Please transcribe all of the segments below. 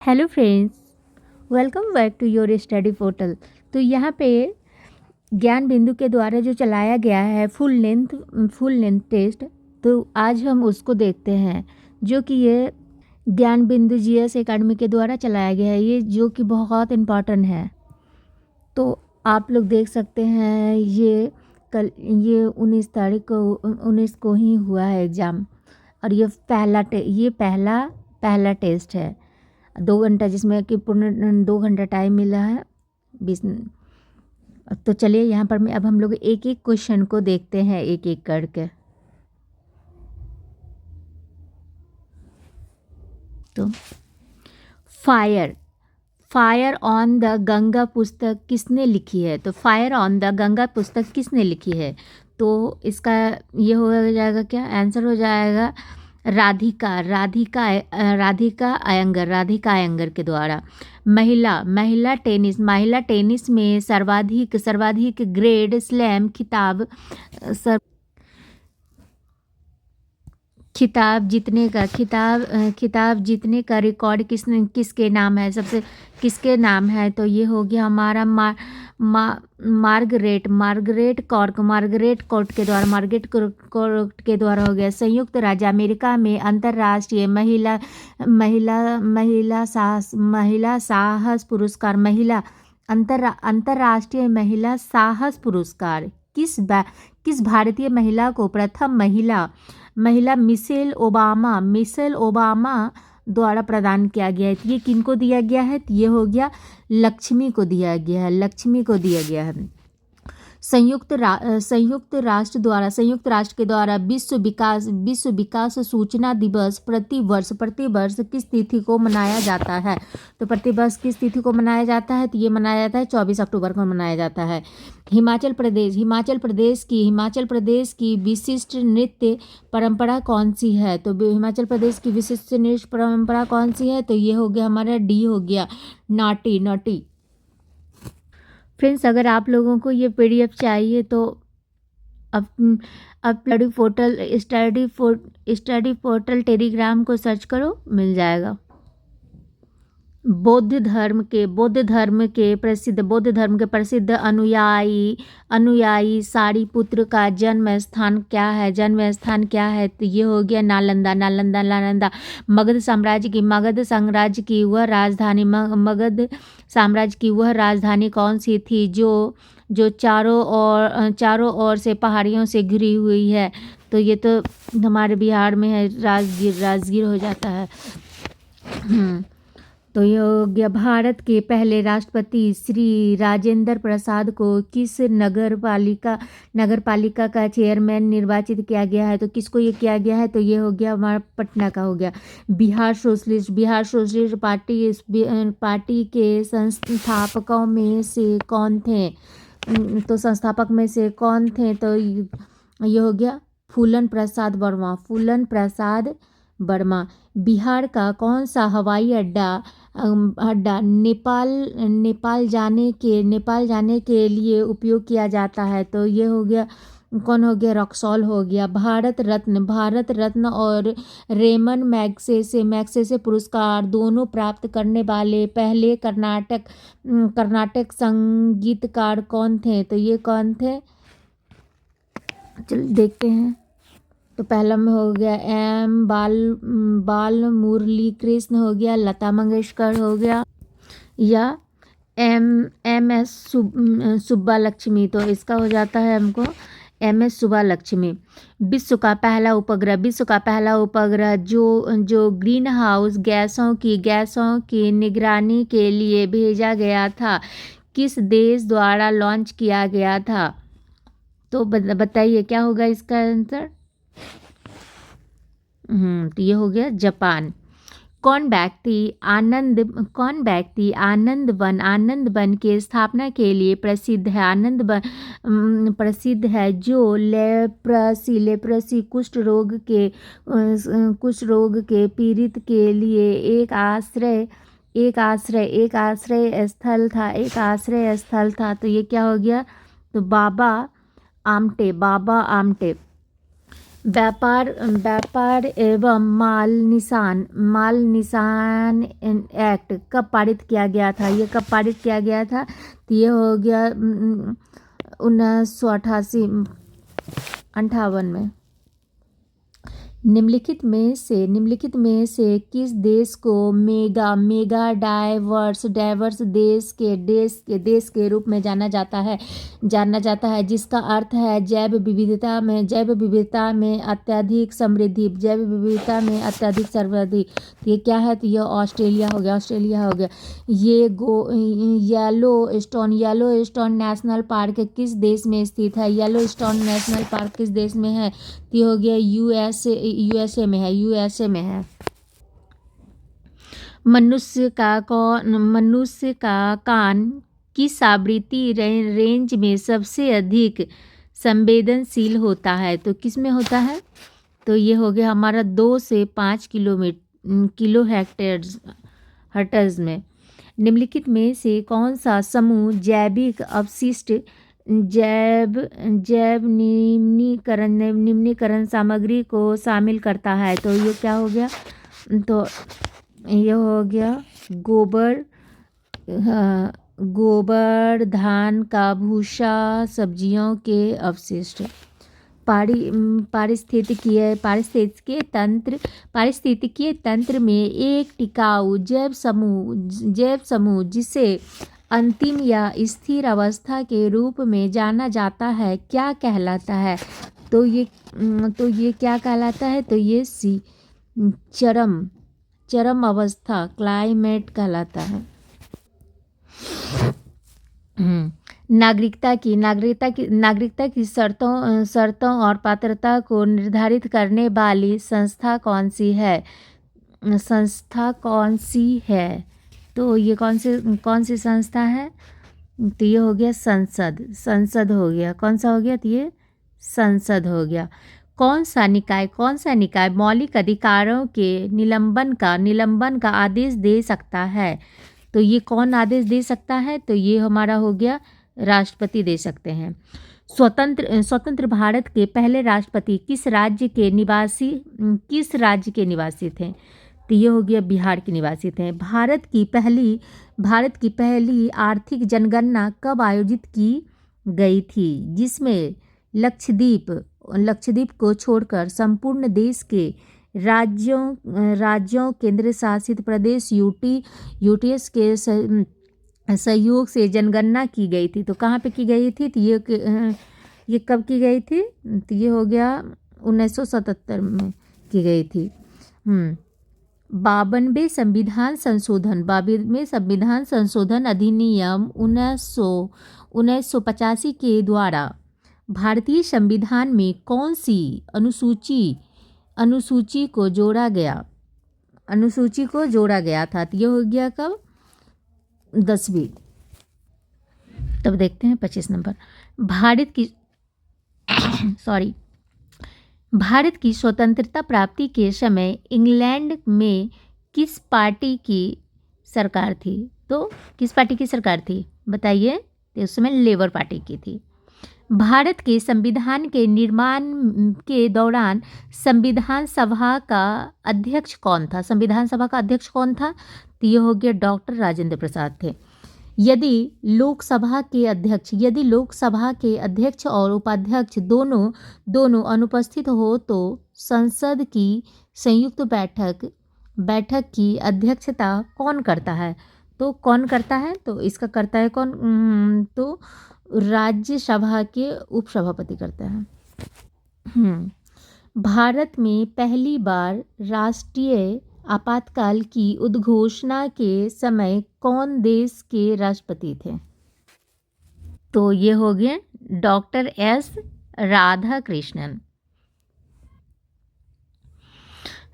Hello friends, welcome back to your study portal. तो यहाँ पे ज्ञान बिंदु के द्वारा जो चलाया गया है फुल लेंथ टेस्ट, तो आज हम उसको देखते हैं, जो कि ये ज्ञान बिंदु जीएस एकेडमी के द्वारा चलाया गया है, ये जो कि बहुत इम्पॉर्टेंट है। तो आप लोग देख सकते हैं, ये 19 तारीख को ही हुआ है एग्ज़ाम। और ये पहला टेस्ट है 2 घंटा, जिसमें कि पूर्ण 2 घंटा टाइम मिला है 20। तो चलिए यहाँ पर अब हम लोग एक एक क्वेश्चन को देखते हैं एक एक करके। तो fire fire on the Ganga पुस्तक किसने लिखी है? तो फायर ऑन द गंगा पुस्तक किसने लिखी है? तो इसका ये हो जाएगा, क्या आंसर हो जाएगा? राधिका अयंगर के द्वारा। महिला टेनिस में सर्वाधिक ग्रेड स्लैम खिताब जीतने का रिकॉर्ड किसके नाम है? किसके नाम है? तो ये हो गया हमारा मार्गरेट कॉर्ट के द्वारा हो गया। संयुक्त राज्य अमेरिका में अंतर्राष्ट्रीय महिला साहस पुरस्कार अंतर्राष्ट्रीय महिला साहस पुरस्कार किस भारतीय महिला को प्रथम महिला मिशेल ओबामा द्वारा प्रदान किया गया है? तो ये किनको दिया गया है? तो ये हो गया लक्ष्मी को दिया गया है। संयुक्त राष्ट्र के द्वारा विश्व विकास सूचना दिवस प्रतिवर्ष किस तिथि को मनाया जाता है? तो प्रतिवर्ष किस तिथि को मनाया जाता है? तो ये मनाया जाता है 24 अक्टूबर को मनाया जाता है। हिमाचल प्रदेश की विशिष्ट नृत्य परंपरा कौन सी है? तो हिमाचल प्रदेश की विशिष्ट नृत्य परंपरा कौन सी है? तो ये हो गया हमारा डी हो गया, नाटी। फ्रेंड्स, अगर आप लोगों को ये पीडीएफ चाहिए तो अब स्टडी पोर्टल टेलीग्राम को सर्च करो, मिल जाएगा। बौद्ध धर्म के प्रसिद्ध अनुयायी सारिपुत्र का जन्म स्थान क्या है? तो ये हो गया नालंदा। मगध साम्राज्य की वह राजधानी कौन सी थी जो चारों ओर से पहाड़ियों से घिरी हुई है? तो ये तो हमारे बिहार में है, राजगीर हो जाता है। तो ये हो गया। भारत के पहले राष्ट्रपति श्री राजेंद्र प्रसाद को किस नगर पालिका का चेयरमैन निर्वाचित किया गया है? तो किसको ये किया गया है? तो ये हो गया हमारा पटना का हो गया। बिहार सोशलिस्ट पार्टी के संस्थापकों में से कौन थे? तो संस्थापक में से कौन थे? तो ये हो गया फूलन प्रसाद वर्मा। बिहार का कौन सा हवाई अड्डा नेपाल जाने के लिए उपयोग किया जाता है? तो ये हो गया, कौन हो गया? रक्सौल हो गया। भारत रत्न और रेमन मैग्सेसे पुरस्कार दोनों प्राप्त करने वाले पहले कर्नाटक संगीतकार कौन थे? तो ये कौन थे? चल देखते हैं। तो पहला में हो गया एम बाल मुरली कृष्ण हो गया, लता मंगेशकर हो गया, या एम एस सुब्बा लक्ष्मी। तो इसका हो जाता है हमको एम एस सुब्बा लक्ष्मी। विश्व का पहला उपग्रह जो ग्रीन हाउस गैसों की निगरानी के लिए भेजा गया था, किस देश द्वारा लॉन्च किया गया था? तो बताइए क्या होगा इसका आंसर? तो ये हो गया जापान। कौन व्यक्ति आनंद वन के स्थापना के लिए प्रसिद्ध है जो लेप्रसी कुष्ठ रोग के पीड़ित के लिए एक आश्रय स्थल था? तो ये क्या हो गया? तो बाबा आमटे। व्यापार व्यापार एवं माल निशान एक्ट कब पारित किया गया था? ये कब पारित किया गया था? तो ये हो गया 1958 में। निम्नलिखित में से किस देश को मेगा डाइवर्स देश के रूप में जाना जाता है, जिसका अर्थ है जैव विविधता में अत्यधिक समृद्धि, तो ये क्या है? तो ये ऑस्ट्रेलिया हो गया। ये येलो स्टोन नेशनल पार्क किस देश में स्थित है? येलो स्टोन नेशनल पार्क किस देश में है? तो हो गया यूएसए में है। मनुष्य का कान किस आवृत्ति रेंज में सबसे अधिक संवेदनशील होता है? तो किस में होता है? तो ये हो गया हमारा 2 से 5 किलो हर्ट्ज में। निम्नलिखित में से कौन सा समूह जैविक अपशिष्ट जैव निम्नीकरण सामग्री को शामिल करता है? तो ये क्या हो गया? तो ये हो गया गोबर, धान का भूसा, सब्जियों के अवशिष्ट। पारिस्थितिकीय तंत्र में एक टिकाऊ जैव समूह जिसे अंतिम या स्थिर अवस्था के रूप में जाना जाता है क्या कहलाता है? तो ये क्या कहलाता है? तो ये चरम अवस्था क्लाइमेट कहलाता है। नागरिकता की शर्तों और पात्रता को निर्धारित करने वाली संस्था कौन सी है? तो ये कौन सी संस्था है? तो ये हो गया संसद हो गया। कौन सा हो गया? तो ये संसद हो गया। कौन सा निकाय मौलिक अधिकारों के निलंबन का आदेश दे सकता है? तो ये कौन आदेश दे सकता है? तो ये हमारा हो गया राष्ट्रपति दे सकते हैं। स्वतंत्र भारत के पहले राष्ट्रपति किस राज्य के निवासी थे? तो ये हो गया बिहार के निवासी थे। भारत की पहली आर्थिक जनगणना कब आयोजित की गई थी, जिसमें लक्षद्वीप को छोड़कर संपूर्ण देश के राज्यों केंद्र शासित प्रदेश यूटीएस के सहयोग से जनगणना की गई थी? तो कहाँ पे की गई थी? तो ये कब की गई थी? तो ये हो गया 1977 में की गई थी। 52वें संविधान संशोधन अधिनियम 1985 के द्वारा भारतीय संविधान में कौन सी अनुसूची को जोड़ा गया था? तो ये हो गया कब? 10वीं। तब देखते हैं 25 नंबर। भारत की स्वतंत्रता प्राप्ति के समय इंग्लैंड में किस पार्टी की सरकार थी? तो किस पार्टी की सरकार थी बताइए? तो उस समय लेबर पार्टी की थी। भारत के संविधान के निर्माण के दौरान संविधान सभा का अध्यक्ष कौन था? तो ये हो गया डॉक्टर राजेंद्र प्रसाद थे। यदि लोकसभा के अध्यक्ष और उपाध्यक्ष दोनों अनुपस्थित हो तो संसद की संयुक्त बैठक की अध्यक्षता कौन करता है? तो कौन करता है? तो इसका करता है कौन? तो राज्यसभा के उपसभापति करते हैं। भारत में पहली बार राष्ट्रीय आपातकाल की उद्घोषणा के समय कौन देश के राष्ट्रपति थे? तो ये हो गए डॉक्टर एस राधाकृष्णन।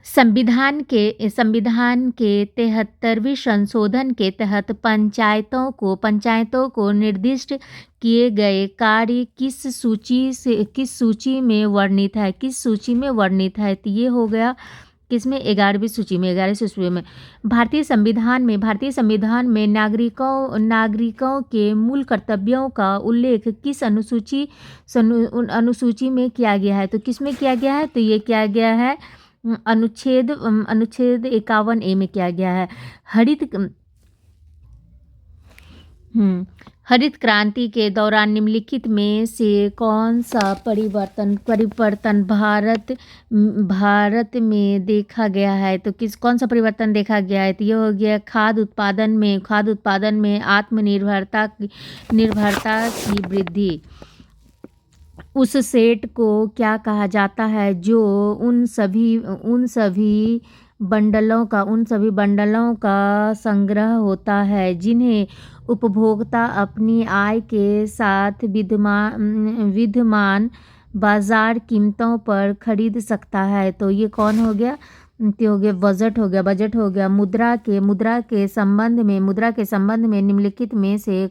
संविधान के 73वें संशोधन के तहत पंचायतों को निर्दिष्ट किए गए कार्य किस सूची में वर्णित है? तो ये हो गया किसमें? 11वीं सूची में, 11वीं सूची में। भारतीय संविधान में नागरिकों के मूल कर्तव्यों का उल्लेख किस अनुसूची में किया गया है? तो किस में किया गया है? तो ये किया गया है अनुच्छेद 51A में किया गया है। हरित क्रांति के दौरान निम्नलिखित में से कौन सा परिवर्तन भारत में देखा गया है? तो कौन सा परिवर्तन देखा गया है? तो ये हो गया खाद्य उत्पादन में आत्मनिर्भरता की वृद्धि। उस सेट को क्या कहा जाता है जो उन सभी बंडलों का संग्रह होता है जिन्हें उपभोक्ता अपनी आय के साथ विद्यमान बाजार कीमतों पर खरीद सकता है? तो ये कौन हो गया? तो हो गया बजट हो गया। मुद्रा के संबंध में निम्नलिखित में से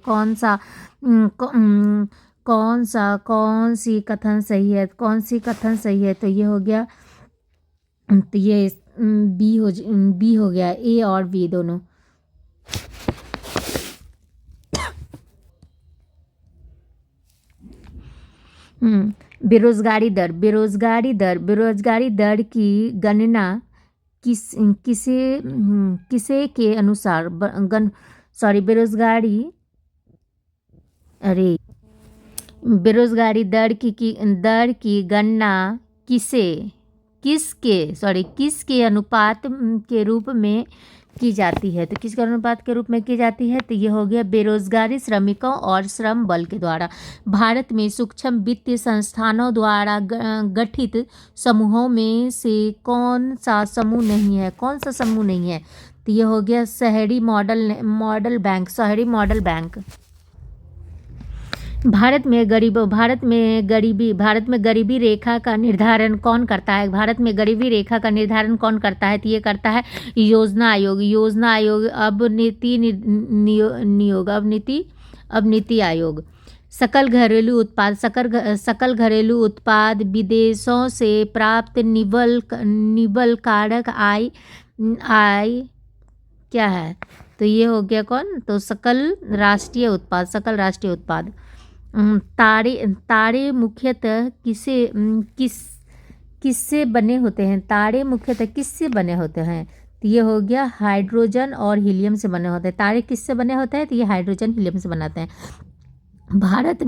कौन सी कथन सही है? तो ये हो गया, तो ये बी हो गया, ए और बी दोनों। बेरोजगारी दर की गणना किसे के अनुसार बेरोजगारी दर की गणना किसके अनुपात के रूप में की जाती है? तो किसके अनुपात के रूप में की जाती है? तो ये हो गया बेरोजगारी श्रमिकों और श्रम बल के द्वारा। भारत में सूक्ष्म वित्तीय संस्थानों द्वारा गठित समूहों में से कौन सा समूह नहीं है? तो ये हो गया शहरी मॉडल बैंक। भारत में गरीबी रेखा का निर्धारण कौन करता है? तो ये करता है योजना आयोग, अब नीति आयोग। सकल घरेलू उत्पाद विदेशों से प्राप्त निवल कारक आय क्या है? तो ये हो गया कौन? तो सकल राष्ट्रीय उत्पाद। तारे मुख्यतः किससे बने होते हैं? तो ये हो गया हाइड्रोजन और हीलियम से बने होते हैं। तारे किससे बने होते हैं? तो ये हाइड्रोजन हीलियम से बनाते हैं। भारत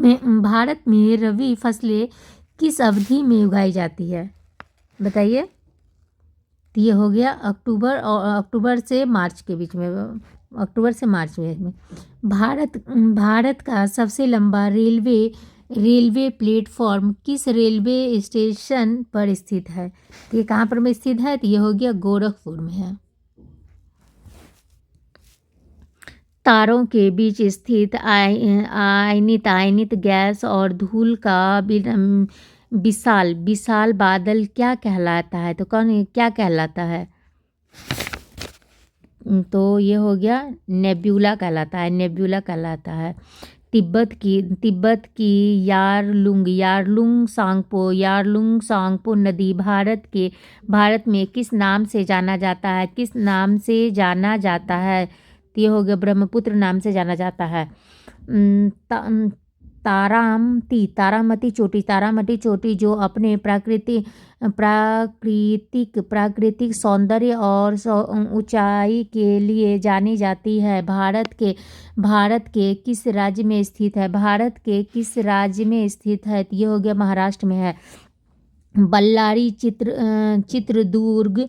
में रबी फसलें किस अवधि में उगाई जाती है? बताइए। तो ये हो गया अक्टूबर से मार्च के बीच में। भारत का सबसे लंबा रेलवे प्लेटफॉर्म किस रेलवे स्टेशन पर स्थित है? ये कहाँ पर में स्थित है? तो ये हो गया गोरखपुर में है। तारों के बीच स्थित आयनित गैस और धूल का विशाल बादल क्या कहलाता है? तो क्या कहलाता है? तो ये हो गया नेब्यूला कहलाता है। तिब्बत की यारलुंग सांगपो नदी भारत में किस नाम से जाना जाता है? तो ये हो गया ब्रह्मपुत्र नाम से जाना जाता है। तारामती चोटी जो अपने प्राकृतिक सौंदर्य और ऊंचाई के लिए जानी जाती है, भारत के किस राज्य में स्थित है? तो ये हो गया महाराष्ट्र में है। बल्लारी, चित्रदुर्ग,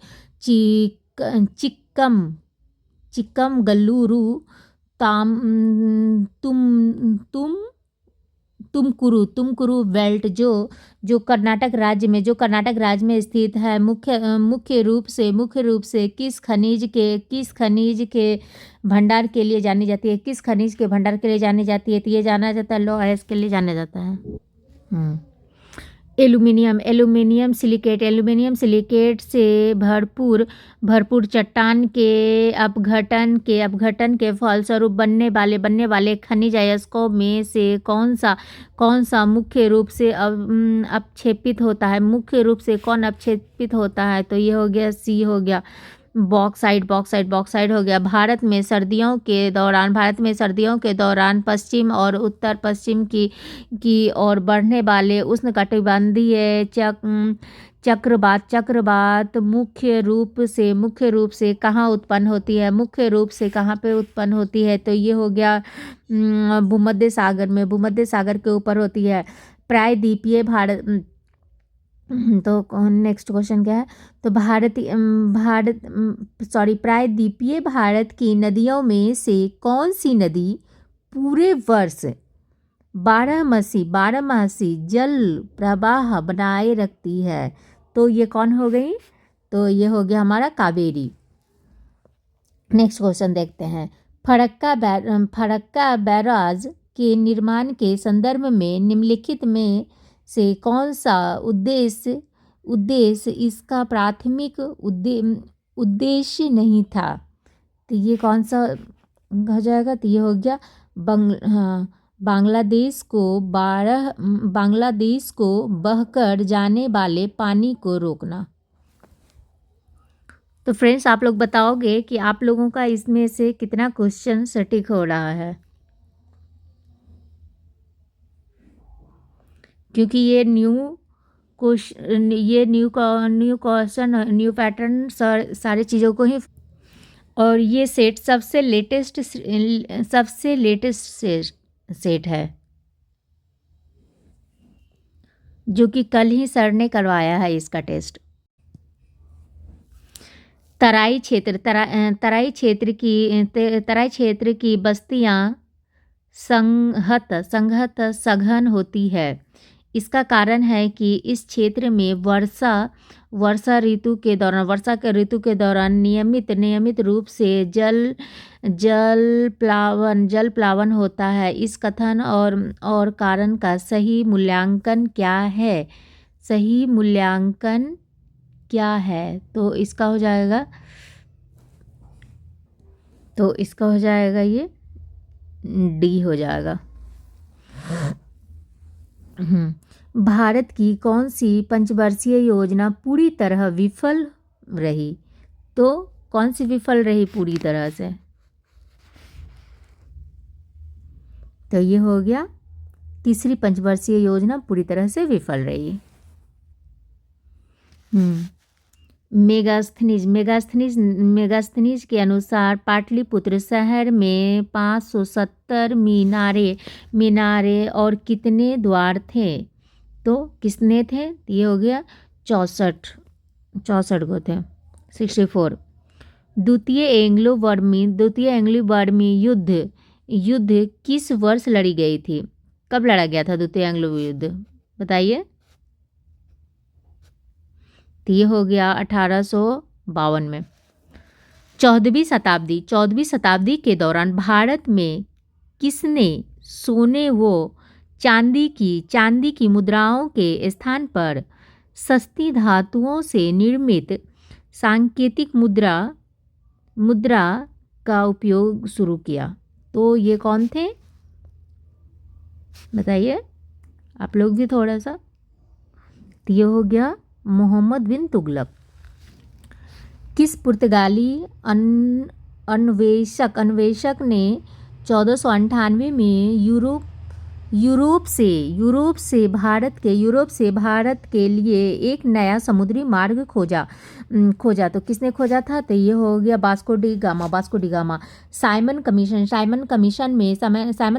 चिक्कमगलुरु, तुमकुरू बेल्ट जो कर्नाटक राज्य में स्थित है, मुख्य रूप से किस खनिज के भंडार के लिए जानी जाती है? तो ये जाना जाता है लौह अयस्क के लिए जाना जाता है। एल्यूमिनियम सिलिकेट से भरपूर चट्टान के अपघटन के फलस्वरूप बनने वाले खनिज अयस्कों में से कौन सा मुख्य रूप से अपक्षेपित होता है, मुख्य रूप से कौन अपक्षेपित होता है? तो ये हो गया सी, हो गया बॉक्साइट हो गया। भारत में सर्दियों के दौरान पश्चिम और उत्तर पश्चिम की ओर बढ़ने वाले उष्णकटिबंधीय चक्रवात मुख्य रूप से कहाँ उत्पन्न होती है, मुख्य रूप से कहाँ पे उत्पन्न होती है? तो ये हो गया भूमध्य सागर के ऊपर होती है। प्रायद्वीपीय भारत, तो नेक्स्ट क्वेश्चन क्या है? तो प्रायद्वीपीय भारत की नदियों में से कौन सी नदी पूरे वर्ष बारहमासी जल प्रवाह बनाए रखती है? तो ये कौन हो गई? तो ये हो गया हमारा कावेरी। नेक्स्ट क्वेश्चन देखते हैं। फरक्का बैराज के निर्माण के संदर्भ में निम्नलिखित में से कौन सा उद्देश्य इसका प्राथमिक उद्देश्य नहीं था? तो ये कौन सा हो जाएगा? तो ये हो गया बांग्लादेश को बहकर जाने वाले पानी को रोकना। तो फ्रेंड्स, आप लोग बताओगे कि आप लोगों का इसमें से कितना क्वेश्चन सटीक हो रहा है, क्योंकि ये न्यू पैटर्न सारे चीज़ों को ही, और ये सेट सबसे लेटेस्ट सेट है जो कि कल ही सर ने करवाया है इसका टेस्ट। तराई क्षेत्र की बस्तियां संघत सघन होती है। इसका कारण है कि इस क्षेत्र में वर्षा ऋतु के दौरान नियमित रूप से जल प्लावन होता है। इस कथन और कारण का सही मूल्यांकन क्या है? तो इसका हो जाएगा ये डी हो जाएगा। भारत की कौन सी पंचवर्षीय योजना पूरी तरह विफल रही? तो कौन सी विफल रही पूरी तरह से? तो ये हो गया तीसरी पंचवर्षीय योजना पूरी तरह से विफल रही। मेगास्थनीज के अनुसार पाटलिपुत्र शहर में 570 मीनारे और कितने द्वार थे? तो कितने थे? ये हो गया 64 को थे, 64। द्वितीय एंग्लो बर्मी युद्ध किस वर्ष लड़ी गई थी? कब लड़ा गया था द्वितीय एंग्लो युद्ध? बताइए। तो ये हो गया 1852 में। 14वीं शताब्दी के दौरान भारत में किसने सोने व चांदी की मुद्राओं के स्थान पर सस्ती धातुओं से निर्मित सांकेतिक मुद्रा का उपयोग शुरू किया? तो ये कौन थे? बताइए आप लोग भी थोड़ा सा। तो ये हो गया मोहम्मद बिन तुगलक। किस पुर्तगाली अन्वेषक ने 1498 में यूरोप से भारत के लिए एक नया समुद्री मार्ग खोजा? तो किसने खोजा था? तो ये हो गया Vasco D gamma. Simon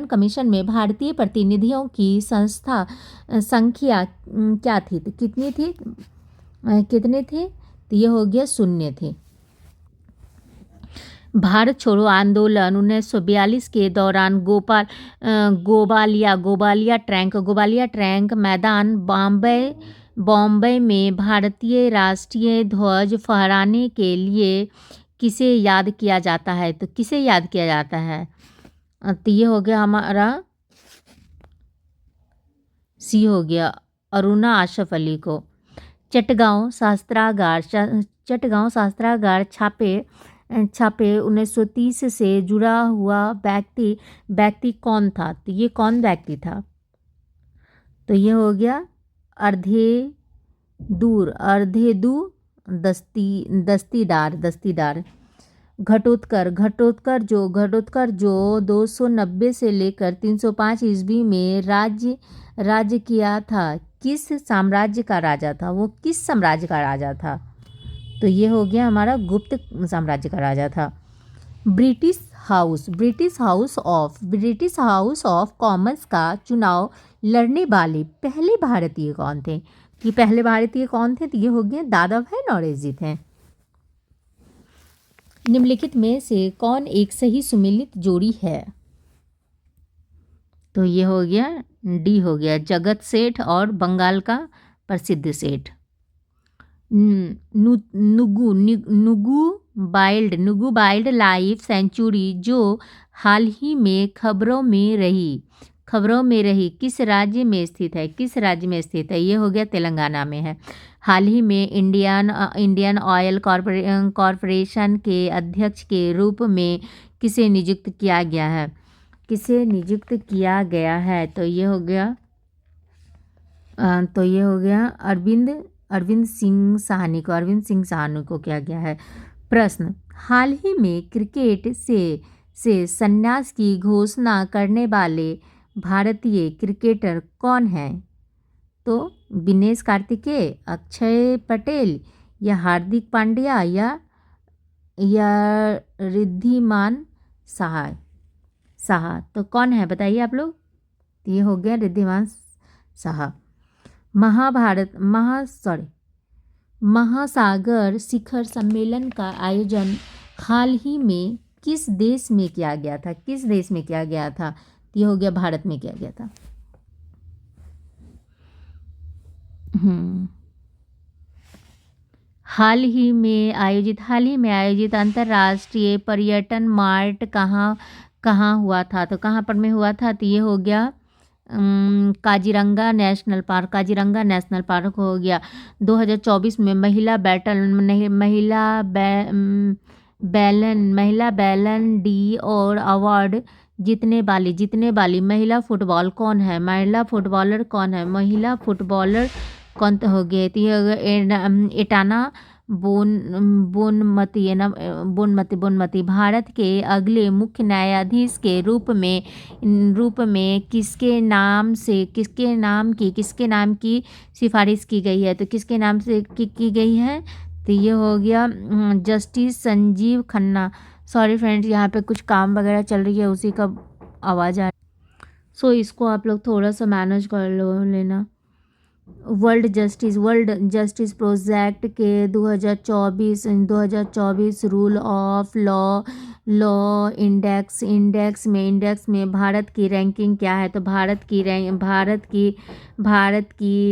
commission में भारतीय प्रतिनिधियों की संख्या क्या थी? तो कितने थे? तो ये हो गया 0 थे। भारत छोड़ो आंदोलन 1942 के दौरान गोबालिया ट्रैंक मैदान बॉम्बे में भारतीय राष्ट्रीय ध्वज फहराने के लिए किसे याद किया जाता है? तो किसे याद किया जाता है? तो ये हो गया हमारा सी हो गया अरुणा आशफ अली को। चटगांव शस्त्रागार छापे 1930 से जुड़ा हुआ व्यक्ति कौन था? तो ये कौन व्यक्ति था? तो ये हो गया अर्धेदू दस्तीदार। घटोत्कर जो 290 से लेकर 305 ईस्वी में राज्य किया था, किस साम्राज्य का राजा था? वो किस साम्राज्य का राजा था? तो ये हो गया हमारा गुप्त साम्राज्य का राजा था। ब्रिटिश हाउस ऑफ कॉमन्स का चुनाव लड़ने वाले पहले भारतीय कौन थे? कि पहले भारतीय कौन थे? तो ये हो गए दादा भाई नौरोजी थे। निम्नलिखित में से कौन एक सही सुमेलित जोड़ी है? तो ये हो गया डी हो गया, जगत सेठ और बंगाल का प्रसिद्ध सेठ। नुगु वाइल्ड लाइफ सेंचुरी जो हाल ही में खबरों में रही किस राज्य में स्थित है? ये हो गया तेलंगाना में है। हाल ही में इंडियन ऑयल कॉरपोरेशन के अध्यक्ष के रूप में किसे नियुक्त किया गया है? तो ये हो गया अरविंद सिंह साहनी को किया गया है। प्रश्न, हाल ही में क्रिकेट से संन्यास की घोषणा करने वाले भारतीय क्रिकेटर कौन हैं? तो दिनेश कार्तिकेय, अक्षय पटेल या हार्दिक पांड्या या रिद्धिमान साहा। तो कौन है बताइए आप लोग? ये हो गया रिद्धिमान साहा। महासागर शिखर सम्मेलन का आयोजन हाल ही में किस देश में किया गया था? ये हो गया भारत में किया गया था। हाल ही में आयोजित अंतर्राष्ट्रीय पर्यटन मार्ट कहाँ हुआ था? तो कहाँ पर में हुआ था? तो ये हो गया काजीरंगा नेशनल पार्क हो गया। 2024 में महिला बैलन डी और अवार्ड जीतने वाली महिला फुटबॉलर कौन है? महिला फुटबॉलर कौन हो गए? तो ये एटाना बोनमती भारत के अगले मुख्य न्यायाधीश के रूप में किसके नाम की सिफारिश की गई है? तो किसके नाम से की गई है? तो ये हो गया justice Sanjeev Khanna. Sorry friends, यहाँ पे कुछ काम वगैरह चल रही है, उसी का आवाज़ आ सो इसको आप लोग थोड़ा सा मैनेज कर लेना। वर्ल्ड जस्टिस प्रोजेक्ट के 2024 रूल ऑफ लॉ इंडेक्स में भारत की रैंकिंग क्या है? तो भारत की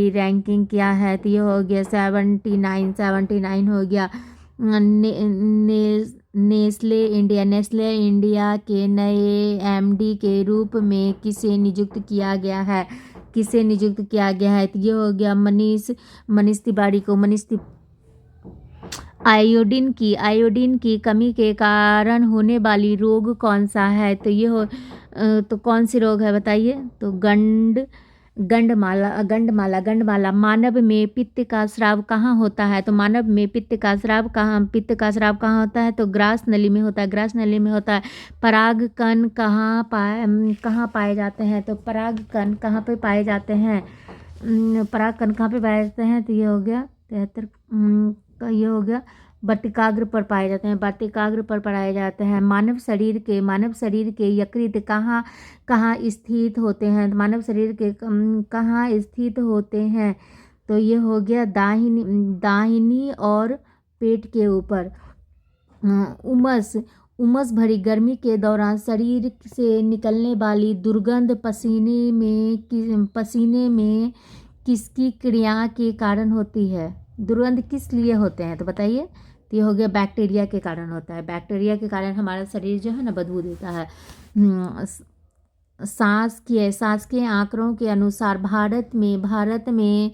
रैंकिंग क्या है? तो ये हो गया 79 हो गया। नेस्ले इंडिया के नए एमडी के रूप में किसे नियुक्त किया गया है? तो ये हो गया मनीष तिवारी को। आयोडीन की कमी के कारण होने वाली रोग कौन सा है? तो कौन सी रोग है बताइए? तो गंडमाला। मानव में पित्त का स्राव कहाँ होता है? तो मानव में पित्त का स्राव कहाँ होता है? तो ग्रास नली में होता है। पराग कण कहाँ पाए जाते हैं? तो पराग कण कहाँ पे पाए जाते हैं? तो ये हो गया 73। ये हो गया वर्तिकाग्र पर पाए जाते हैं। मानव शरीर के यकृत कहाँ स्थित होते हैं? मानव शरीर के कहाँ स्थित होते हैं? तो ये हो गया दाहिनी और पेट के ऊपर। उमस भरी गर्मी के दौरान शरीर से निकलने वाली दुर्गंध पसीने में किसकी क्रिया के कारण होती है? दुर्गंध किस लिए होते हैं? तो बताइए। तो ये हो गया बैक्टीरिया के कारण होता है। बैक्टीरिया के कारण हमारा शरीर जो है ना बदबू देता है। शासकीय आंकड़ों के अनुसार भारत में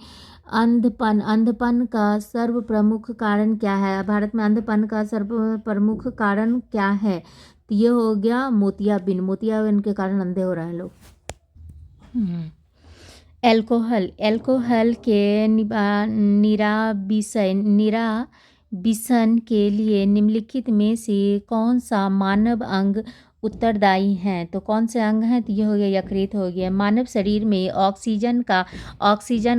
अंधपन का सर्व प्रमुख कारण क्या है? भारत में अंधपन का सर्व प्रमुख कारण क्या है? तो ये हो गया मोतियाबिंद के कारण अंधे हो रहे हैं लोग। एल्कोहल के निराबिसन के लिए निम्नलिखित में से कौन सा मानव अंग उत्तरदायी हैं? तो कौन से अंग हैं? तो ये हो गया यकृत हो गया। मानव शरीर में ऑक्सीजन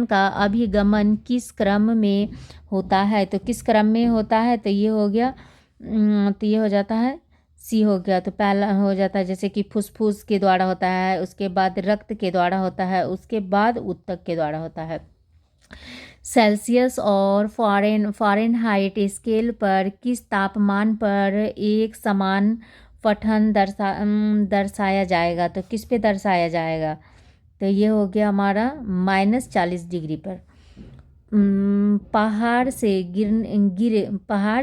का अभिगमन किस क्रम में होता है? तो किस क्रम में होता है? तो ये हो गया तो ये हो जाता है सी हो गया। तो पहला हो जाता है जैसे कि फुसफुस के द्वारा होता है, उसके बाद रक्त के द्वारा होता है, उसके बाद ऊतक के द्वारा होता है। सेल्सियस और फ़ारेनहाइट स्केल पर किस तापमान पर एक समान पठन दर्शाया जाएगा? तो किस पे दर्शाया जाएगा? तो ये हो गया हमारा -40 डिग्री पर। पहाड़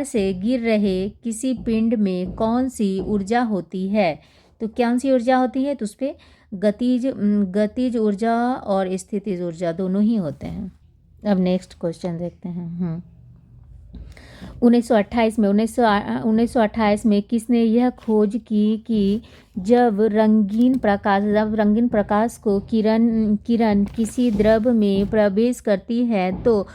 से गिर रहे किसी पिंड में कौन सी ऊर्जा होती है? तो कौन सी ऊर्जा होती है? तो उस पर गतिज ऊर्जा और स्थितिज ऊर्जा दोनों ही होते हैं। अब नेक्स्ट क्वेश्चन देखते हैं। 1928 में किसने यह खोज की कि जब रंगीन प्रकाश को किरण किसी द्रव में प्रवेश करती है तो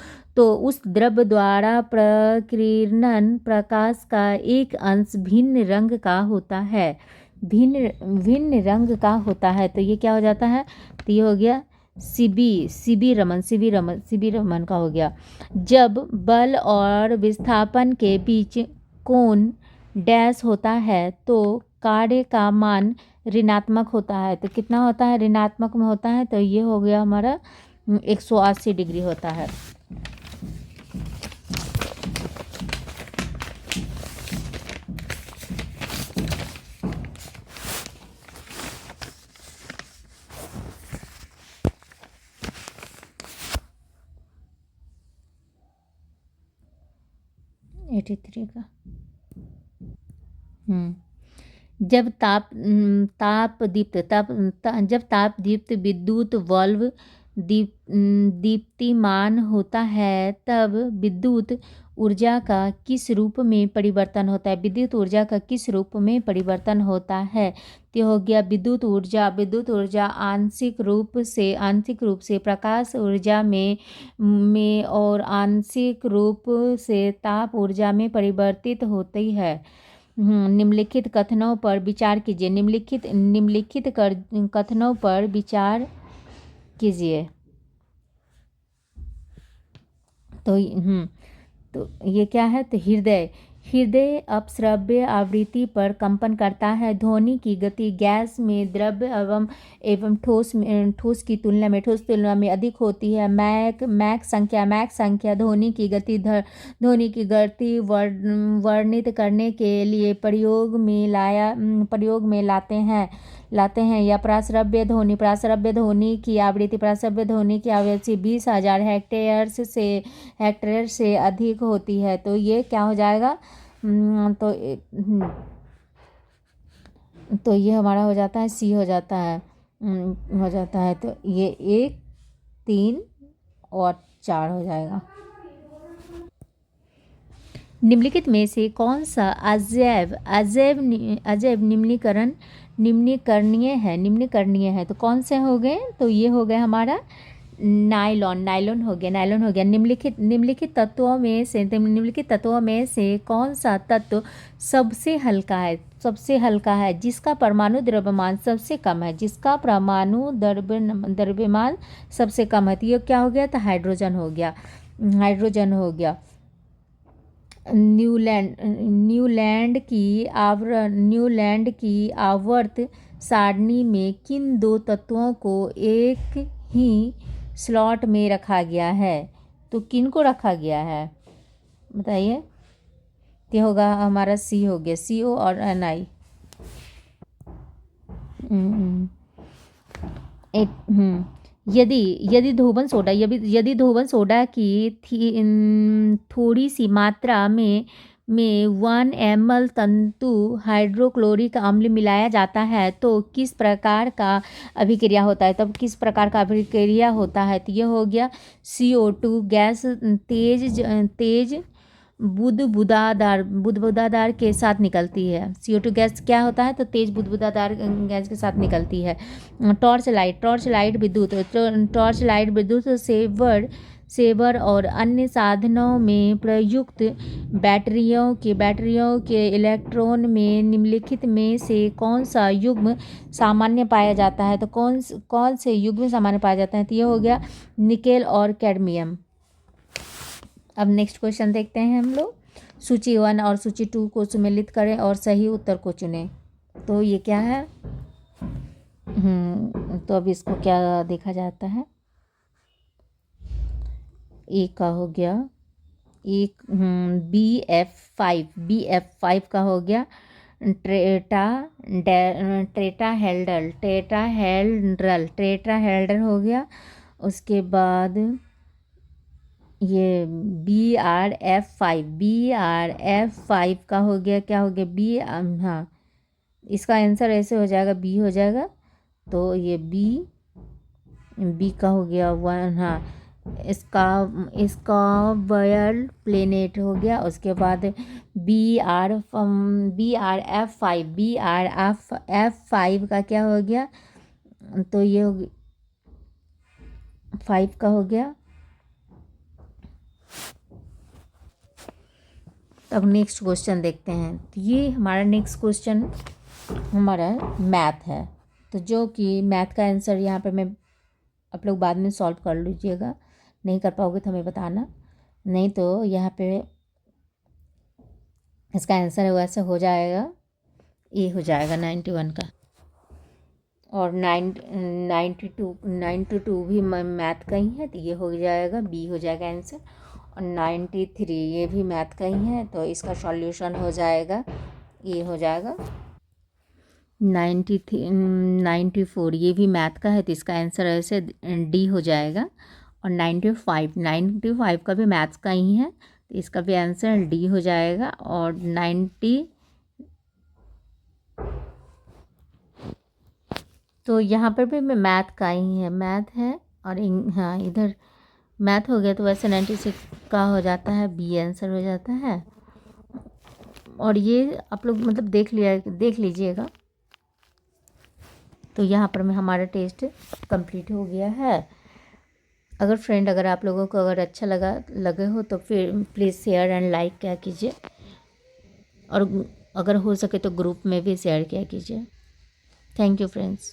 उस द्रव द्वारा प्रकीर्णन प्रकाश का एक अंश भिन्न रंग का होता है। भिन्न रंग का होता है। तो ये क्या हो जाता है? तो ये हो गया सीबी रमन का हो गया। जब बल और विस्थापन के बीच कोण डैश होता है तो कार्य का मान ऋणात्मक होता है। तो कितना होता है? ऋणात्मक में होता है। तो ये हो गया हमारा 180 डिग्री होता है। का जब तापदीप्त विद्युत वाल्व दीप्तिमान होता है तब विद्युत ऊर्जा का किस रूप में परिवर्तन होता है? विद्युत ऊर्जा का किस रूप में परिवर्तन होता है? तो हो गया विद्युत ऊर्जा आंशिक रूप से प्रकाश ऊर्जा में और आंशिक रूप से ताप ऊर्जा में परिवर्तित होती है। निम्नलिखित कथनों पर विचार कीजिए। निम्नलिखित कथनों पर विचार कीजिए। तो ये क्या है? तो हृदय अपश्रव्य आवृत्ति पर कंपन करता है। ध्वनि की गति गैस में द्रव्य एवं ठोस की तुलना में अधिक होती है। मैक संख्या ध्वनि की गति वर्णित करने के लिए प्रयोग में लाते हैं या प्राश्रव्य ध्वनि की आवृत्ति 20,000 हेक्टेयर से अधिक होती है। तो ये क्या हो जाएगा? तो ये हमारा हो जाता है सी हो जाता है। तो ये 1, 3 और 4 हो जाएगा। निम्नलिखित में से कौन सा अजैव निम्नीकरणीय है? तो कौन से हो गए? तो ये हो गया हमारा नायलॉन हो गया। निम्नलिखित तत्वों में से कौन सा तत्व सबसे हल्का है जिसका परमाणु द्रव्यमान सबसे कम है? तो ये क्या हो गया? तो हाइड्रोजन हो गया। न्यूलैंड की आवर्त सारणी में किन दो तत्वों को एक ही स्लॉट में रखा गया है? तो किन को रखा गया है बताइए? ये होगा हमारा सी हो गया, CO और Ni। यदि धोबन सोडा की थोड़ी सी मात्रा में में 1 ml तंतु हाइड्रोक्लोरिक अम्ल मिलाया जाता है तो किस प्रकार का अभिक्रिया होता है? तब किस प्रकार का अभिक्रिया होता है? तो ये हो गया CO2 गैस तेज बुदबुदादार के साथ निकलती है। CO2 गैस क्या होता है? तो तेज बुदबुदादार गैस के साथ निकलती है। टॉर्च लाइट विद्युत सेवर और अन्य साधनों में प्रयुक्त बैटरियों के इलेक्ट्रॉन में निम्नलिखित में से कौन सा युग्म सामान्य पाया जाता है? तो कौन से युग्म सामान्य पाया जाता है? तो ये हो गया निकेल और कैडमियम। अब नेक्स्ट क्वेश्चन देखते हैं हम लोग। सूची 1 और सूची 2 को सम्मिलित करें और सही उत्तर को चुनें। तो ये क्या है? तो अब इसको क्या देखा जाता है? एक का हो गया एक BF5 का हो गया टेट्राहेड्रल हो गया। उसके बाद ये BRF5 का हो गया, क्या हो गया? हाँ, इसका आंसर ऐसे हो जाएगा, बी हो जाएगा। तो ये बी का हो गया 1। हाँ, इसका वायर प्लेनेट हो गया। उसके बाद BRF5 का क्या हो गया? तो ये हो गया 5 का हो गया। अब नेक्स्ट क्वेश्चन देखते हैं। तो ये हमारा नेक्स्ट क्वेश्चन हमारा मैथ है। तो जो कि मैथ का आंसर यहाँ पे मैं आप लोग बाद में सॉल्व कर लीजिएगा, नहीं कर पाओगे तो हमें बताना। नहीं तो यहाँ पे इसका आंसर वैसे हो जाएगा, ये हो जाएगा 91 का। और 92 भी मैथ का ही है, तो ये हो जाएगा बी हो जाएगा आंसर। और 93 ये भी मैथ का ही है, तो इसका सॉल्यूशन हो जाएगा, ये हो जाएगा 94 ये भी मैथ का है, तो इसका आंसर ऐसे डी हो जाएगा। और 95 का भी मैथ्स का ही है, तो इसका भी आंसर डी हो जाएगा। और 90 तो यहाँ पर भी मैथ का ही है, मैथ है। और हाँ, इधर मैथ हो गया, तो वैसे 96 का हो जाता है, बी आंसर हो जाता है। और ये आप लोग मतलब देख लीजिएगा। तो यहाँ पर में हमारा टेस्ट कंप्लीट हो गया है। अगर आप लोगों को अगर अच्छा लगे हो तो फिर प्लीज़ शेयर एंड लाइक क्या कीजिए, और अगर हो सके तो ग्रुप में भी शेयर किया कीजिए। Thank you friends.